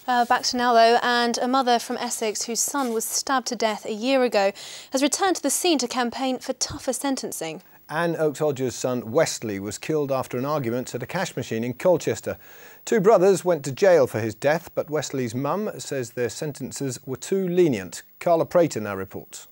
Back to now though, and a mother from Essex whose son was stabbed to death a year ago has returned to the scene to campaign for tougher sentencing. Anne Oakes-Odger's son Westley was killed after an argument at a cash machine in Colchester. Two brothers went to jail for his death, but Westley's mum says their sentences were too lenient. Carla Prater now reports.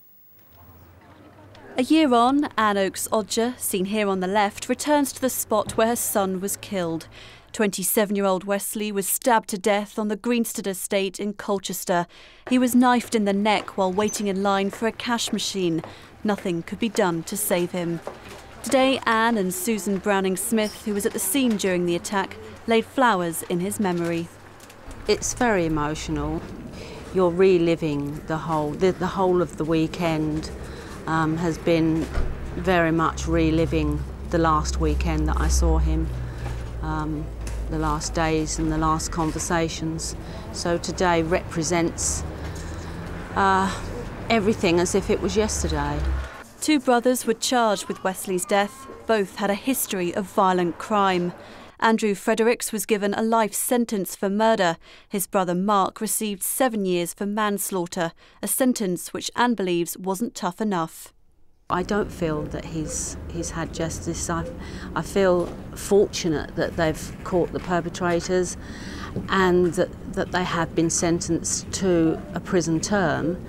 A year on, Anne Oakes-Odger, seen here on the left, returns to the spot where her son was killed. 27-year-old Westley was stabbed to death on the Greenstead estate in Colchester. He was knifed in the neck while waiting in line for a cash machine. Nothing could be done to save him. Today, Anne and Susan Browning-Smith, who was at the scene during the attack, laid flowers in his memory. It's very emotional. You're reliving the whole of the weekend. Has been very much reliving the last weekend that I saw him. The last days and the last conversations. So today represents everything as if it was yesterday. Two brothers were charged with Westley's death. Both had a history of violent crime. Andrew Fredericks was given a life sentence for murder. His brother Mark received 7 years for manslaughter, a sentence which Anne believes wasn't tough enough. I don't feel that he's had justice. I feel fortunate that they've caught the perpetrators and that they have been sentenced to a prison term,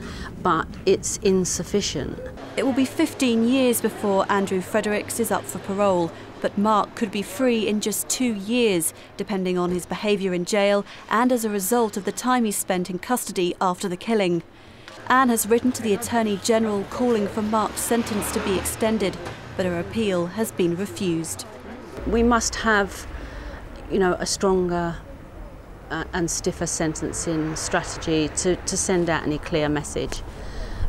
but it's insufficient. It will be 15 years before Andrew Fredericks is up for parole, but Mark could be free in just 2 years, depending on his behaviour in jail and as a result of the time he spent in custody after the killing. Anne has written to the Attorney General calling for Mark's sentence to be extended, but her appeal has been refused. We must have, a stronger and stiffer sentencing strategy to send out any clear message.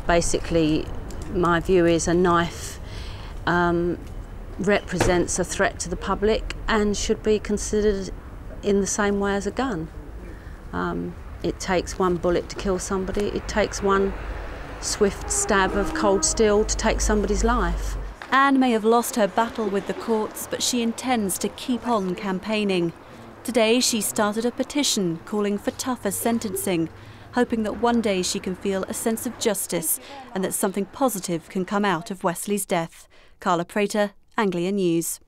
Basically, my view is a knife represents a threat to the public and should be considered in the same way as a gun. It takes one bullet to kill somebody. It takes one swift stab of cold steel to take somebody's life. Anne may have lost her battle with the courts, but she intends to keep on campaigning. Today she started a petition calling for tougher sentencing, hoping that one day she can feel a sense of justice and that something positive can come out of Westley's death. Carla Prater, Anglia News.